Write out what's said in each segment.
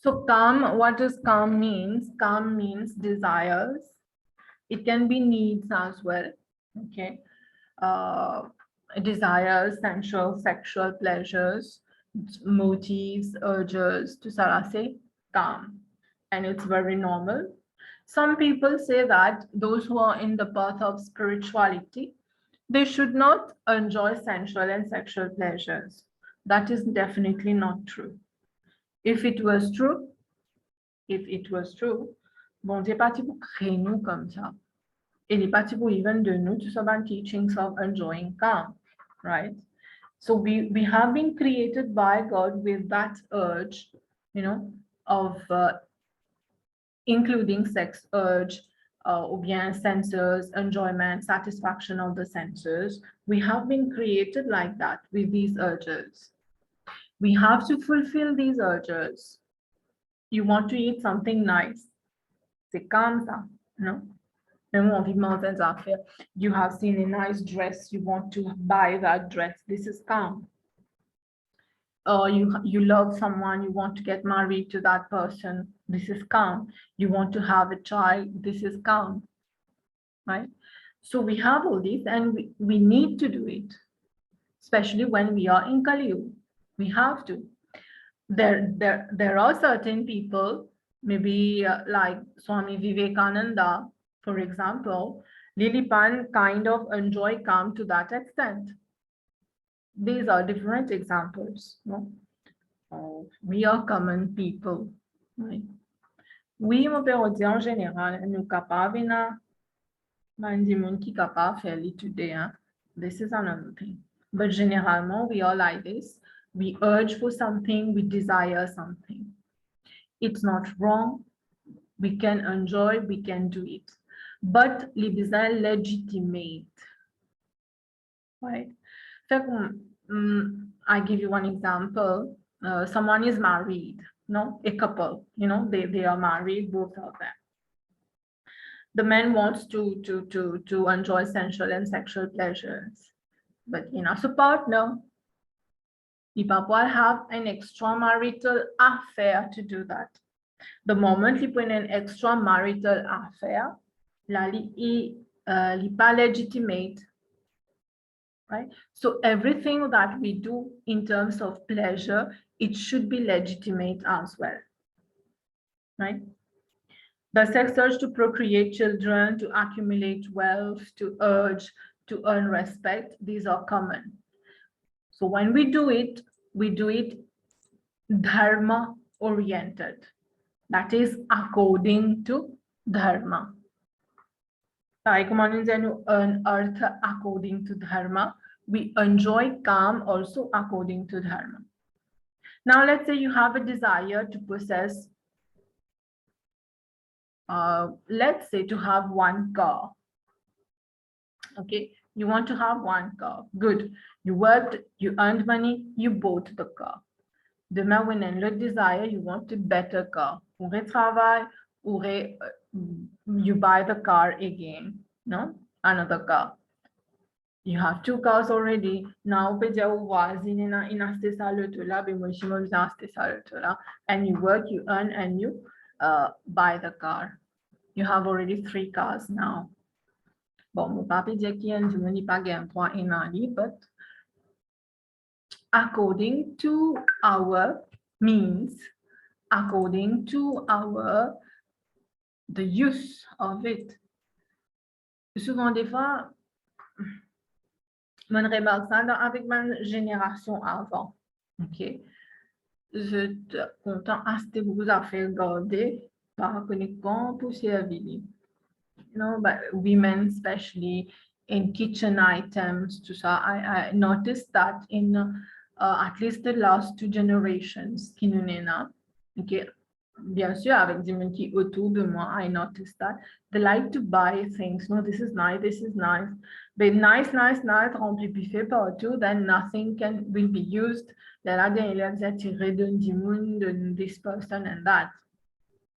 So calm, what does calm means? Calm means desires. It can be needs as well. Okay. Uh, Desires, sensual, sexual pleasures, motives, urges, to say calm. And it's very normal. Some people say that those who are in the path of spirituality, they should not enjoy sensual and sexual pleasures. That is definitely not true. If it was true, bon Dieu parti pour créer nous comme ça. Il est parti pour even de nous to some teachings of enjoying calm, right? So we have been created by God with that urge, of including sex urge, or bien senses, enjoyment, satisfaction of the senses. We have been created like that with these urges. We have to fulfill these urges. You want to eat something nice. C'est comme ça, no? You have seen a nice dress, you want to buy that dress. This is calm. You love someone, you want to get married to that person. This is calm. You want to have a child. This is calm, right? So we have all these, and we need to do it, especially when we are in Kali Yuga. We have to. There are certain people, maybe like Swami Vivekananda, for example, Lilipan kind of enjoy calm to that extent. These are different examples. No? We are common people. Right? Oui, mon père dit en général, nous capables na qui capable faire today. This is another thing. But généralement, we are like this. We urge for something, we desire something. It's not wrong. We can enjoy, we can do it. But les besoins legitimate. Right? I give you one example. Someone is married, a couple, they are married, both of them. The man wants to enjoy sensual and sexual pleasures, but so partner, he will have an extramarital affair to do that. The moment he put an extramarital affair, li pas legitimate. Right? So everything that we do in terms of pleasure, it should be legitimate as well. Right? The sex urge to procreate children, to accumulate wealth, to urge, to earn respect, these are common. So when we do it dharma oriented. That is according to dharma. Earn earth according to dharma. We enjoy calm also according to dharma. Now, let's say you have a desire to possess, let's say to have one car. Okay, you want to have one car. Good. You worked, you earned money, you bought the car. Demain, when you desire, you want a better car. You buy the car again, no? Another car. You have two cars already. Now, and you work, you earn, and you buy the car. You have already 3 cars now. Bon, but according to our means, according to the use of it. Souvent des fois, je remarque ça avec ma génération avant. Ok. Je te content à ce que vous avez regardé par connexion pour servir. But women, especially in kitchen items, tout ça, I noticed that in at least the last 2 generations, qui nous n'est là. Okay. Bien sûr, avec des gens qui autour de moi, I noticed that they like to buy things. No, this is nice, this is nice. But nice, rempli buffet partout, then nothing will be used. Là, il a attiré de this person and that.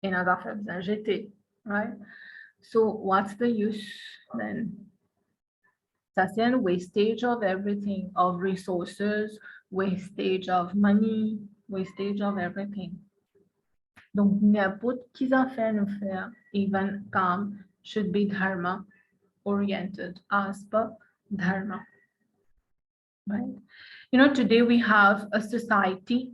Et n'a pas fait besoin jeter, right? So what's the use then? That's a wastage of everything, of resources, wastage of money, wastage of everything. Donc, n'importe qui affaire nous faire, even calm, should be dharma oriented as per dharma. Right? You know, today we have a society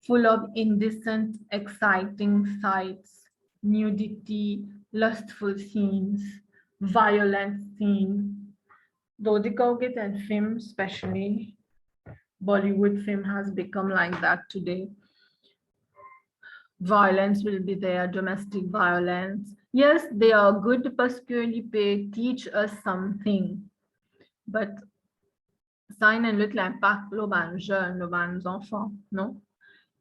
full of indecent, exciting sights, nudity, lustful scenes, violent scenes. Though the Colgate and film, especially Bollywood film, has become like that today. Violence will be there, domestic violence. Yes, they are good parce they teach us something. But ça a un impact sur les jeunes, les enfants, non?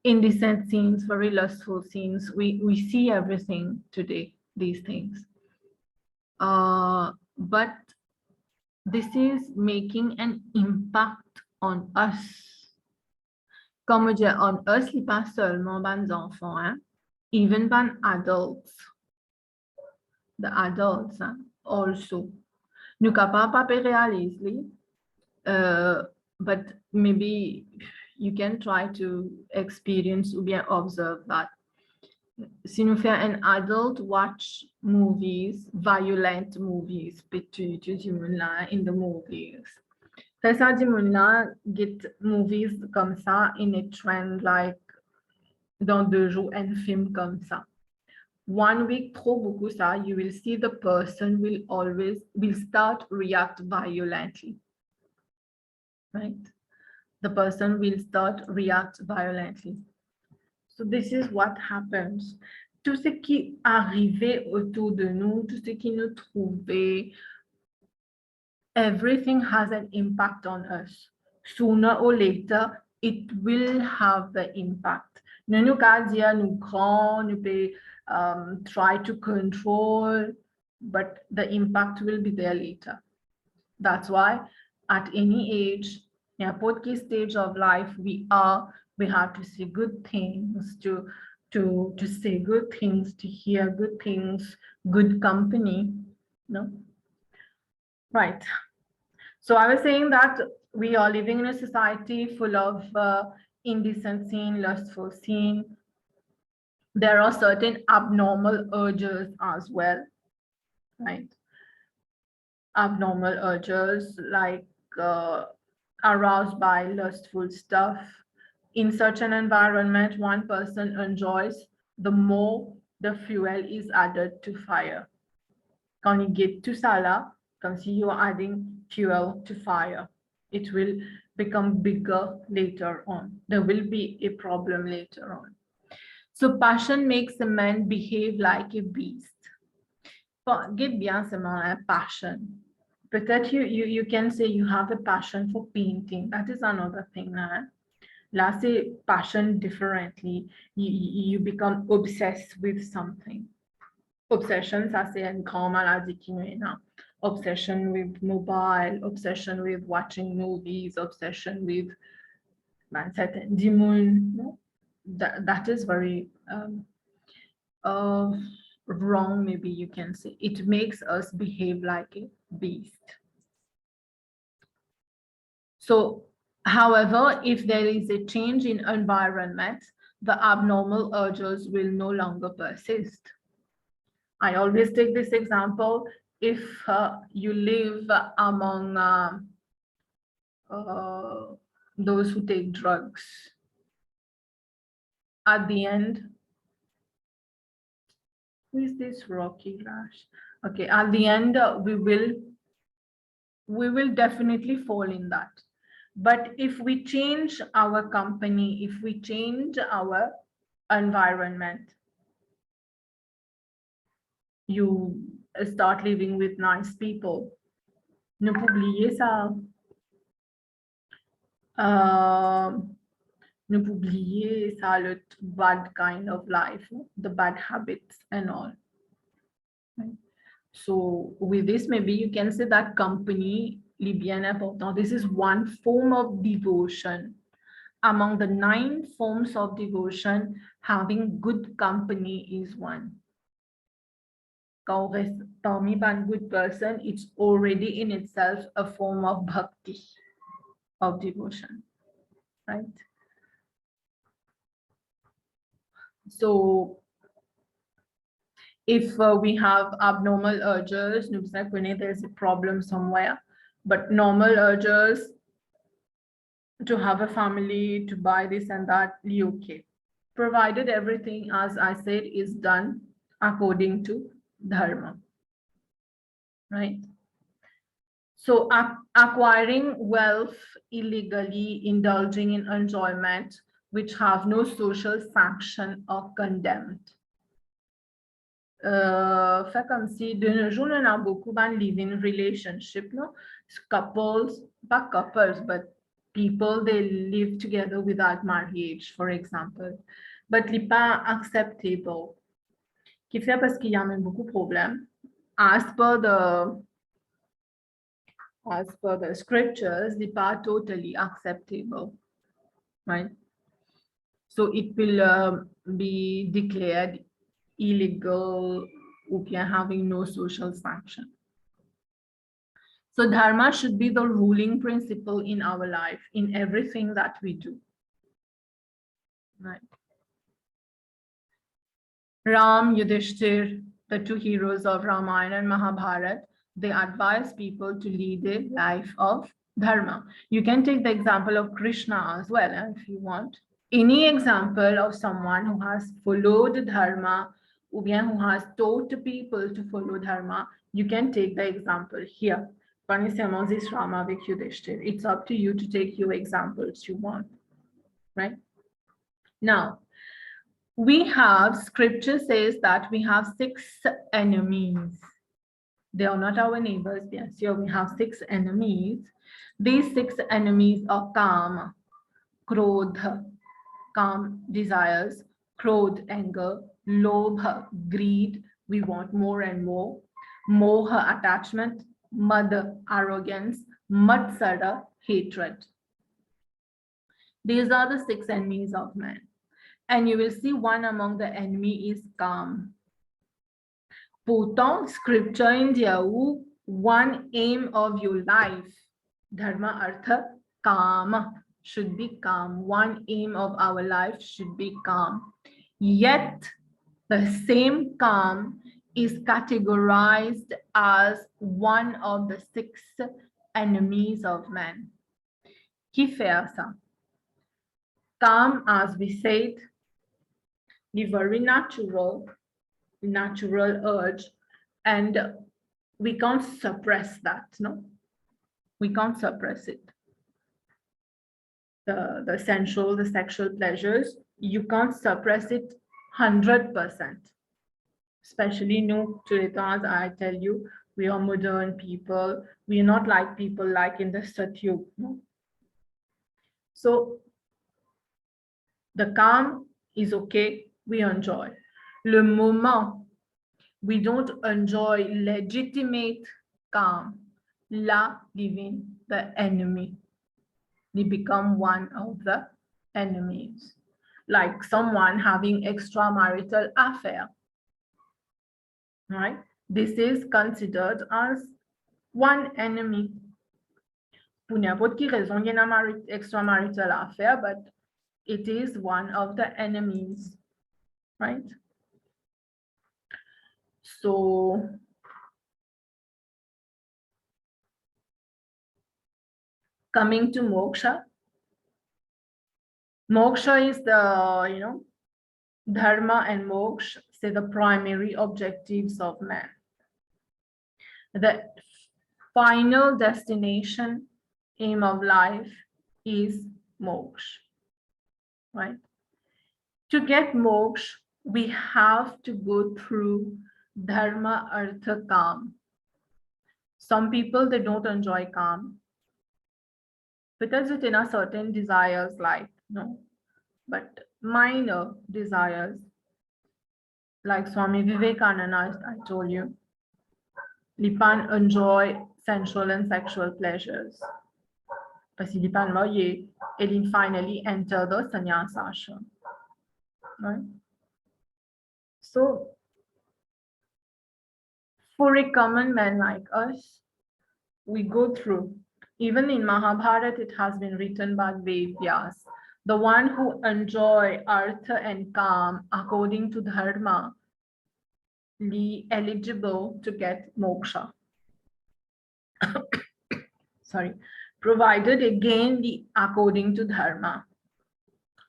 Indecent scenes, very lustful scenes. We see everything today, these things. But this is making an impact on us. Comme je dis, on us, pas seulement les enfants, hein? Even by adults. The adults also. Nous capables pas réaliser, but maybe you can try to experience ou bien observe that. Si nous faisons an adult watch movies, violent movies, in the movies. Fait ça, get movies comme ça in a trend like dans 2 jours, un film comme ça. 1 week, trop beaucoup ça, you will see the person will start react violently. Right? The person will start react violently. So this is what happens. Tout ce qui arrivait autour de nous, tout ce qui nous trouvait, everything has an impact on us. Sooner or later, it will have the impact. Nous pas dire nous grand, nous peut try to control, but the impact will be there later. That's why at any age, n'importe quel stage of life we have to see good things, to say good things, to hear good things, good company, no? Right. So I was saying that we are living in a society full of indecent scene, lustful scene. There are certain abnormal urges as well, right? Abnormal urges like aroused by lustful stuff. In such an environment, one person enjoys, the more the fuel is added to fire. Quand you get to sala, comme si you're adding fuel to fire. It will become bigger later on. There will be a problem later on. So passion makes a man behave like a beast. Get bien seulement passion. Peut-être you can say you have a passion for painting. That is another thing. Là, c'est passion differently. You become obsessed with something. Obsession, ça c'est une grande maladie qui nous est là. Obsession with mobile, obsession with watching movies, obsession with certain demon. No? That is very wrong, maybe you can say. It makes us behave like a beast. So, however, if there is a change in environment, the abnormal urges will no longer persist. I always take this example. If you live among those who take drugs, at the end, who is this Rocky Rash? Okay, at the end, we will definitely fall in that. But if we change our company, if we change our environment, you start living with nice people. Ne pas oublier ça. Ne pas oublier ça, le bad kind of life, the bad habits and all. Right? So with this, maybe you can say that company est bien important. This is one form of devotion. Among the 9 forms of devotion, having good company is one. Quand on reste parmi une good person, it's already in itself a form of bhakti, of devotion, right? So if we have abnormal urges, there's a problem somewhere, but normal urges to have a family, to buy this and that, okay. Provided everything, as I said, is done according to dharma, right? So acquiring wealth illegally, indulging in enjoyment, which have no social sanction or condemned. Fait comme si de nos jours, on a beaucoup de living relationship, no? Couples, not couples, but people, they live together without marriage, for example. But ce n'est pas acceptable. Qui fait parce qu'il y a même beaucoup de problèmes. As per the scriptures, they are totally acceptable, right? So it will be declared illegal, having no social sanction. So dharma should be the ruling principle in our life, in everything that we do, right? Ram, Yudhishthir, the two heroes of Ramayana and Mahabharata, they advise people to lead a life of dharma. You can take the example of Krishna as well, if you want. Any example of someone who has followed dharma, or who has taught people to follow dharma, you can take the example here. Rama with Yudhishthir. It's up to you to take your examples you want, right? Now, we have, scripture says that we have 6 enemies. They are not our neighbors. Yes, here we have 6 enemies. These 6 enemies are kama, krodha, calm desires, krodh, anger, lobha, greed, we want more and more, moha, attachment, mada, arrogance, matsara, hatred. These are the 6 enemies of man. And you will see one among the enemy is calm. Pourtant, scripture in Diyahu, one aim of your life, dharma, artha, kama, should be calm. One aim of our life should be calm. Yet, the same calm is categorized as one of the 6 enemies of man. Qui fait ça? Calm, as we said, the very natural urge, and we can't suppress that, no? We can't suppress it. The sensual, the sexual pleasures, you can't suppress it 100%. Especially no, as I tell you, we are modern people. We are not like people like in the Satyug, no? So the calm is okay, we enjoy. Le moment we don't enjoy legitimate calm, la living the enemy. They become one of the enemies. Like someone having extramarital affair, right? This is considered as one enemy. Pour n'importe quelle raison, il y a une extramarital affair, but it is one of the enemies, right? So coming to moksha. Moksha is the, dharma and moksha, say the primary objectives of man. The final destination, aim of life is moksha, right? To get moksha, we have to go through dharma, artha, kam. Some people, they don't enjoy kam because it in a certain desires like, no, but minor desires, like Swami Vivekananda, I told you, Lipan enjoy sensual and sexual pleasures. Parce qu'il Lipan marié, and he finally enter the sannyas ashram, right? So, for a common man like us, we go through, even in Mahabharata, it has been written by Vedyas, The one who enjoy artha and calm according to dharma, eligible to get moksha. Sorry, provided again the according to dharma,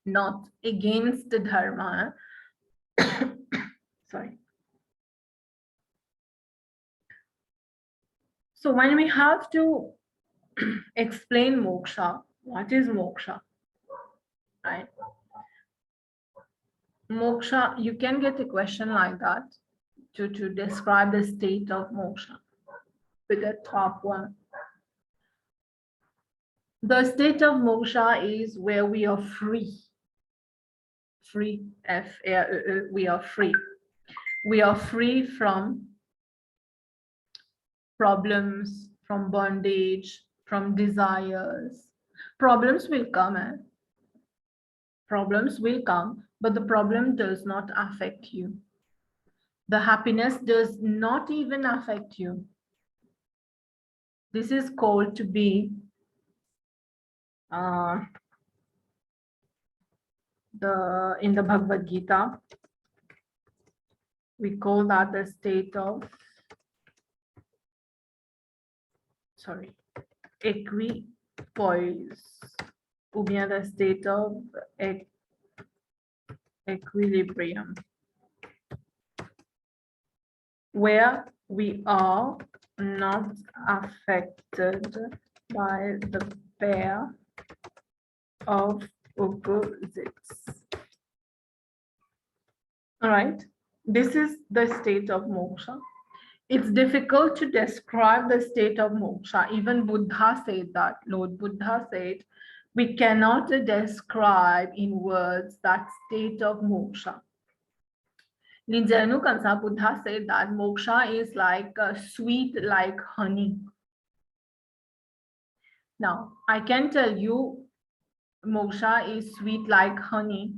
not against the dharma. Sorry. So when we have to explain moksha, what is moksha? Right? Moksha, you can get a question like that to describe the state of moksha with the top one. The state of moksha is where we are free. Free, we are free. We are free from problems, from bondage, from desires. Problems will come, Problems will come, but the problem does not affect you. The happiness does not even affect you. This is called to be in the Bhagavad Gita, we call that the state of, equipoise, ou bien the state of equilibrium, where we are not affected by the pair of opposites. All right, this is the state of moksha. It's difficult to describe the state of moksha. Even Buddha said that. Lord Buddha said, we cannot describe in words that state of moksha. Linjanu Kansa Buddha said that moksha is like sweet like honey. Now, I can tell you moksha is sweet like honey.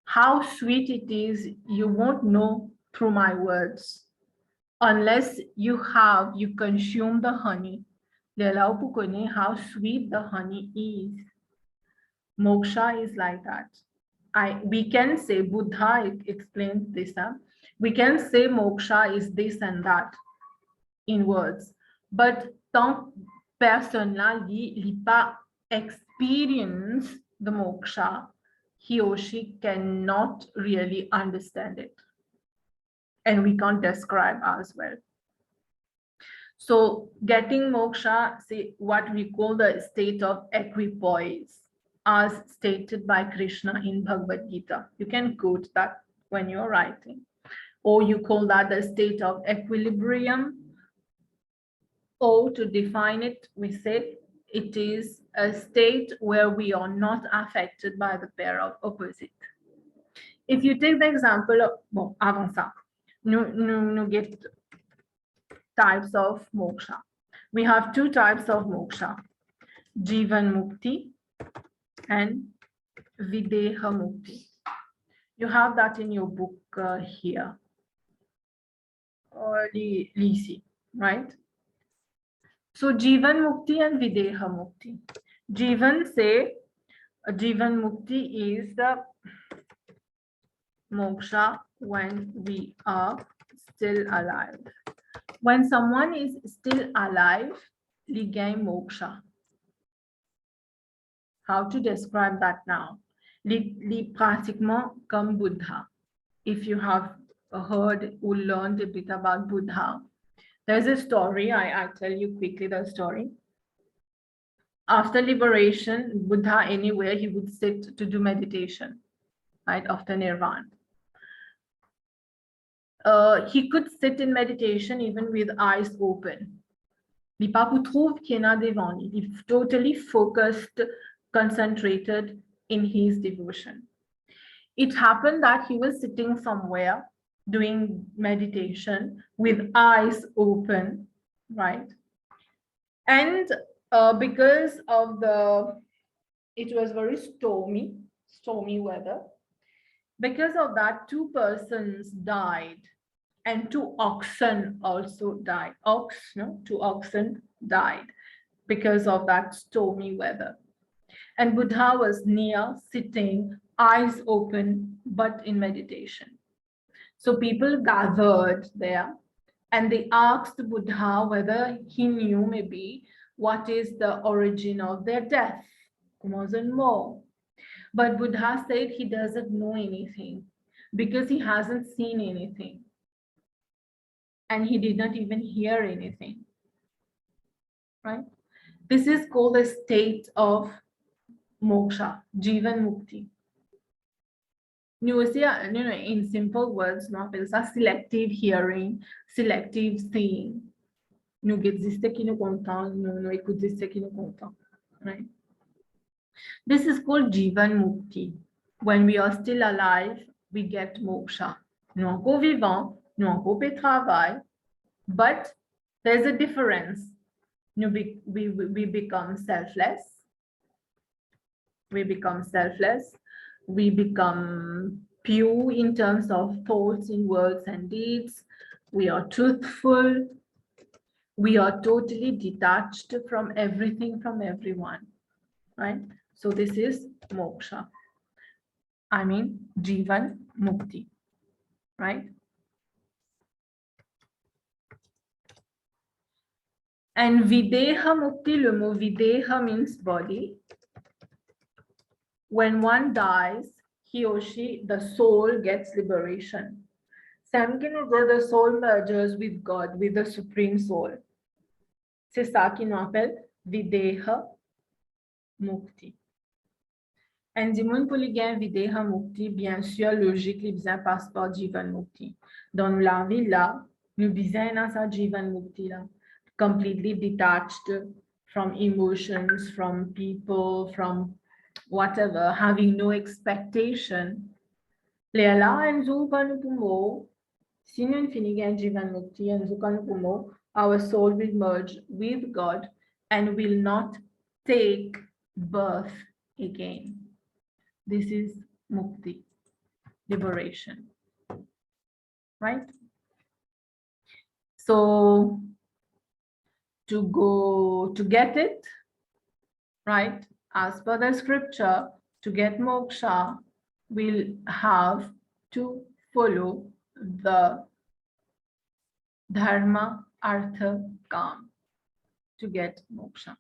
How sweet it is, you won't know through my words. Unless you consume the honey. How sweet the honey is. Moksha is like that. We can say, Buddha explains this. We can say moksha is this and that in words. But tant personne li pas experience the moksha, he or she cannot really understand it. And we can't describe as well. So getting moksha, see what we call the state of equipoise, as stated by Krishna in Bhagavad Gita. You can quote that when you're writing. Or you call that the state of equilibrium. Or to define it, we say it is a state where we are not affected by the pair of opposite. If you take the example of, bon, avant ça, nous get types of moksha. We have two types of moksha, Jivan Mukti and Videha Mukti. You have that in your book here, or Lisi, right? So Jivan Mukti and Videha Mukti. Jivan Mukti is the moksha when we are still alive. When someone is still alive, li gain moksha. How to describe that now? Li pratiquement comme Buddha. If you have heard or learned a bit about Buddha, there's a story, I'll tell you quickly the story. After liberation, Buddha anywhere, he would sit to do meditation, right, after Nirvana. He could sit in meditation even with eyes open. L'Ipapu trouve qu'il y en a devant lui. He's totally focused, concentrated in his devotion. It happened that he was sitting somewhere doing meditation with eyes open, right? And because of it was very stormy weather. Because of that, two persons died and two oxen also died. Two oxen died because of that stormy weather. And Buddha was near, sitting, eyes open, but in meditation. So people gathered there and they asked Buddha whether he knew maybe what is the origin of their death. Wasn't more. But Buddha said he doesn't know anything because he hasn't seen anything. And he did not even hear anything. Right? This is called a state of moksha, Jivan Mukti. In simple words, nous appelle ça selective hearing, selective seeing. Nous existe qui nous content, nous écoutons ce qui nous content. Right? This is called Jivan Mukti. When we are still alive, we get moksha. Nous encore vivants, nous encore pe travail, but there's a difference. We become selfless. We become selfless. We become pure in terms of thoughts, in words and deeds. We are truthful. We are totally detached from everything, from everyone, right? So this is moksha. I mean, Jivan Mukti, right? And Videha Mukti, le mot Videha means body. When one dies, he or she, the soul gets liberation. The soul merges with God, with the Supreme Soul. C'est ça qui nous appelle Videha Mukti. And the moun pou li gen Videha Mukti, bien sûr, logique, li bizan passe par Jivan Mukti. Dans la vie là, nous bizan dans sa Jivan Mukti là, completely detached from emotions, from people, from whatever, having no expectation. Le là, en zou kan nou pou mo, si nou fini gen Jivan Mukti, en zou kan nou pou mo, our soul will merge with God and will not take birth again. This is mukti, liberation, right? So to get it, right, as per the scripture, to get moksha, we'll have to follow the dharma, artha, kam to get moksha.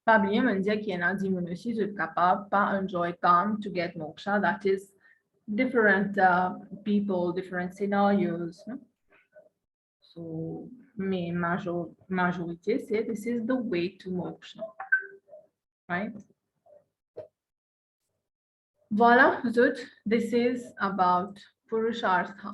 Pas oublier me dire qu'il y en a dit mon aussi je suis capable pas enjoy calm to get moksha. That is different people, different scenarios. So mais majorité c'est this is the way to moksha, right? Voilà, this is about purushartha.